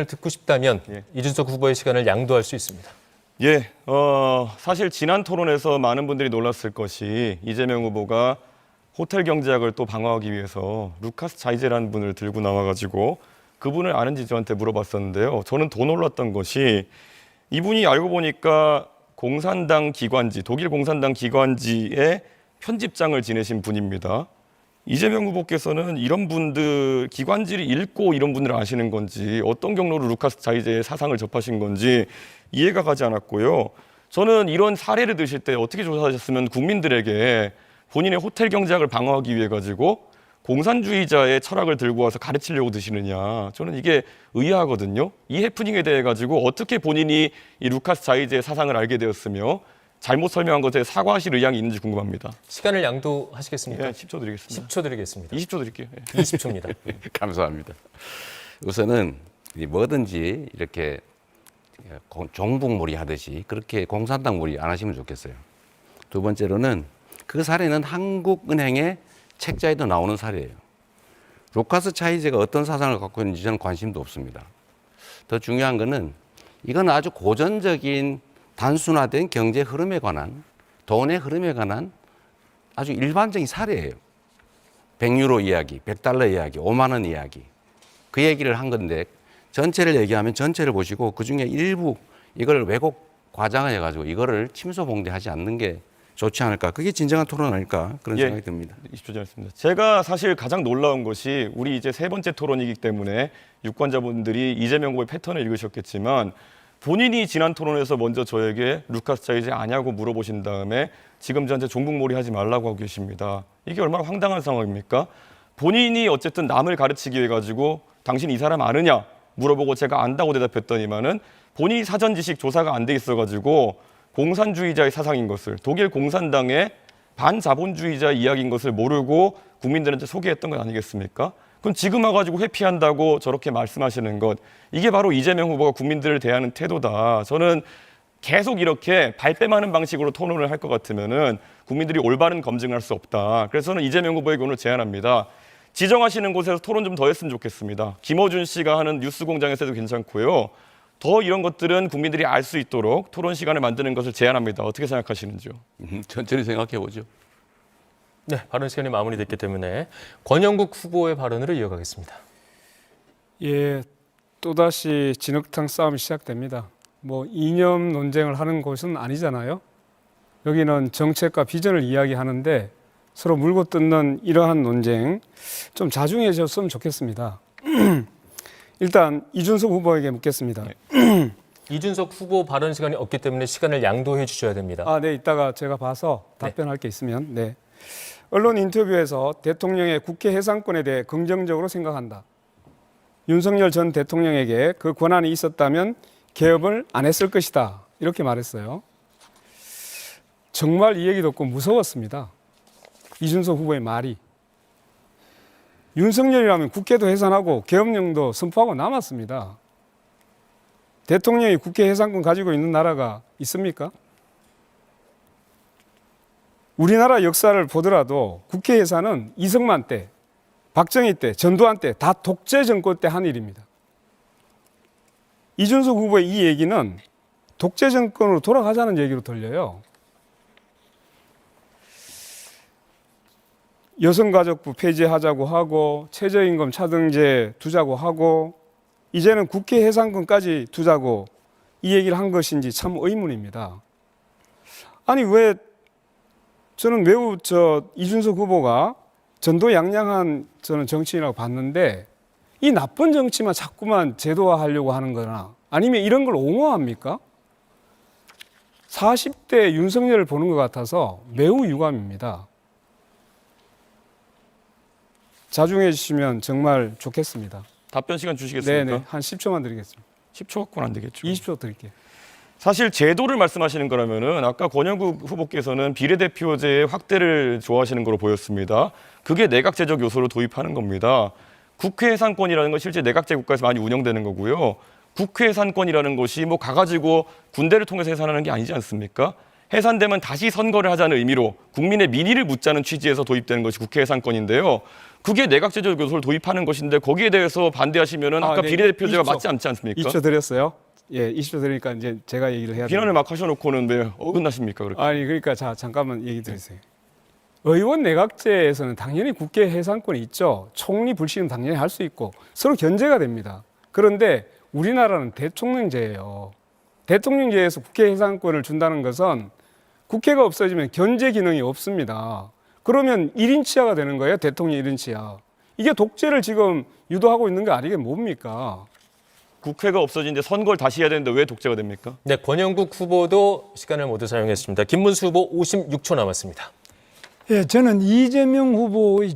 듣고 싶다면 이준석 후보의 시간을 양도할 수 있습니다. 예, 사실 지난 토론에서 많은 분들이 놀랐을 것이 이재명 후보가 호텔 경제학을 또 방어하기 위해서 루카스 자이제라는 분을 들고 나와가지고 그분을 아는지 저한테 물어봤었는데요. 저는 더 놀랐던 것이 이분이 알고 보니까 공산당 기관지, 독일 공산당 기관지의 편집장을 지내신 분입니다. 이재명 후보께서는 이런 분들 기관지를 읽고 이런 분들을 아시는 건지 어떤 경로로 루카스 자이제의 사상을 접하신 건지 이해가 가지 않았고요. 저는 이런 사례를 드실 때 어떻게 조사하셨으면 국민들에게 본인의 호텔 경제학을 방어하기 위해 가지고 공산주의자의 철학을 들고 와서 가르치려고 드시느냐. 저는 이게 의아하거든요. 이 해프닝에 대해 가지고 어떻게 본인이 이 루카스 자이제의 사상을 알게 되었으며 잘못 설명한 것에 사과하실 의향이 있는지 궁금합니다. 시간을 양도하시겠습니까? 예, 10초 드리겠습니다. 10초 드리겠습니다. 20초 드릴게요. 예. 20초입니다. 감사합니다. 우선은 뭐든지 이렇게 종북몰이 하듯이 그렇게 공산당몰이 안 하시면 좋겠어요. 두 번째로는 그 사례는 한국은행의 책자에도 나오는 사례예요. 루카스 차이제가 어떤 사상을 갖고 있는지 저는 관심도 없습니다. 더 중요한 거는 이건 아주 고전적인 단순화된 경제 흐름에 관한, 돈의 흐름에 관한 아주 일반적인 사례예요. 100유로 이야기, 100달러 이야기, 5만 원 이야기. 그 얘기를 한 건데 전체를 얘기하면 전체를 보시고 그중에 일부 이걸 왜곡 과장해가지고 이거를 침소봉대하지 않는 게 좋지 않을까. 그게 진정한 토론 아닐까 그런 생각이 듭니다. 20초 전했습니다. 제가 사실 가장 놀라운 것이 우리 이제 세 번째 토론이기 때문에 유권자분들이 이재명 후보의 패턴을 읽으셨겠지만 본인이 지난 토론에서 먼저 저에게 루카스 자이제 아냐고 물어보신 다음에 지금 저한테 종북몰이 하지 말라고 하고 계십니다. 이게 얼마나 황당한 상황입니까? 본인이 어쨌든 남을 가르치기 위해 가지고 당신 이 사람 아느냐 물어보고 제가 안다고 대답했더니만은 본인이 사전 지식 조사가 안 돼 있어 가지고 공산주의자의 사상인 것을 독일 공산당의 반자본주의자 이야기인 것을 모르고 국민들한테 소개했던 것 아니겠습니까? 그럼 지금 와가지고 회피한다고 저렇게 말씀하시는 것 이게 바로 이재명 후보가 국민들을 대하는 태도다. 저는 계속 이렇게 발뺌하는 방식으로 토론을 할 것 같으면은 국민들이 올바른 검증을 할 수 없다. 그래서 저는 이재명 후보에게 오늘 제안합니다. 지정하시는 곳에서 토론 좀 더 했으면 좋겠습니다. 김어준 씨가 하는 뉴스공장에서 해도 괜찮고요. 더 이런 것들은 국민들이 알 수 있도록 토론 시간을 만드는 것을 제안합니다. 어떻게 생각하시는지요? 천천히 생각해 보죠. 네, 발언 시간이 마무리됐기 때문에 권영국 후보의 발언으로 이어가겠습니다. 예, 또다시 진흙탕 싸움이 시작됩니다. 뭐 이념 논쟁을 하는 곳은 아니잖아요. 여기는 정책과 비전을 이야기하는데 서로 물고 뜯는 이러한 논쟁 좀 자중해졌으면 좋겠습니다. 일단 이준석 후보에게 묻겠습니다. 이준석 후보 발언 시간이 없기 때문에 시간을 양도해 주셔야 됩니다. 아, 네, 이따가 제가 봐서 답변할 게 있으면. 네. 언론 인터뷰에서 대통령의 국회 해산권에 대해 긍정적으로 생각한다. 윤석열 전 대통령에게 그 권한이 있었다면 개업을 안 했을 것이다. 이렇게 말했어요. 정말 이 얘기 듣고 무서웠습니다. 이준석 후보의 말이. 윤석열이라면 국회도 해산하고 계엄령도 선포하고 남았습니다. 대통령이 국회 해산권 가지고 있는 나라가 있습니까? 우리나라 역사를 보더라도 국회 해산은 이승만 때, 박정희 때, 전두환 때 다 독재 정권 때 한 일입니다. 이준석 후보의 이 얘기는 독재 정권으로 돌아가자는 얘기로 들려요. 여성가족부 폐지하자고 하고 최저임금 차등제 두자고 하고 이제는 국회 해산권까지 두자고 이 얘기를 한 것인지 참 의문입니다. 아니 왜 저는 매우 이준석 후보가 전도양양한 저는 정치인이라고 봤는데 이 나쁜 정치만 자꾸만 제도화하려고 하는 거나 아니면 이런 걸 옹호합니까? 40대 윤석열을 보는 것 같아서 매우 유감입니다. 자중해 주시면 정말 좋겠습니다. 답변 시간 주시겠습니까? 네네, 한 10초만 드리겠습니다. 10초 갖고는 안 되겠죠. 20초 드릴게요. 사실 제도를 말씀하시는 거라면은 아까 권영국 후보께서는 비례대표제의 확대를 좋아하시는 걸로 보였습니다. 그게 내각제적 요소를 도입하는 겁니다. 국회 해산권이라는 건 실제 내각제 국가에서 많이 운영되는 거고요. 국회 해산권이라는 것이 뭐 가가지고 군대를 통해서 해산하는 게 아니지 않습니까? 해산되면 다시 선거를 하자는 의미로 국민의 민의를 묻자는 취지에서 도입되는 것이 국회 해산권인데요. 그게 내각제적 요소를 도입하는 것인데 거기에 대해서 반대하시면은 아까 네. 비례대표제가 20초. 맞지 않지 않습니까? 20초 드렸어요. 예, 20초 드리니까 이제 제가 얘기를 해야 비난을 돼요. 막 하셔놓고는 왜 어긋나십니까? 그렇게. 아니 그러니까 자 잠깐만 얘기 드리세요. 의원 내각제에서는 당연히 국회 해산권이 있죠. 총리 불신은 당연히 할 수 있고 서로 견제가 됩니다. 그런데 우리나라는 대통령제예요. 대통령제에서 국회 해산권을 준다는 것은 국회가 없어지면 견제 기능이 없습니다. 그러면 1인 치하가 되는 거예요. 대통령 1인 치하. 이게 독재를 지금 유도하고 있는 게 아니게 뭡니까? 국회가 없어지는데 선거를 다시 해야 되는데 왜 독재가 됩니까? 네, 권영국 후보도 시간을 모두 사용했습니다. 김문수 후보 56초 남았습니다. 예, 저는 이재명 후보의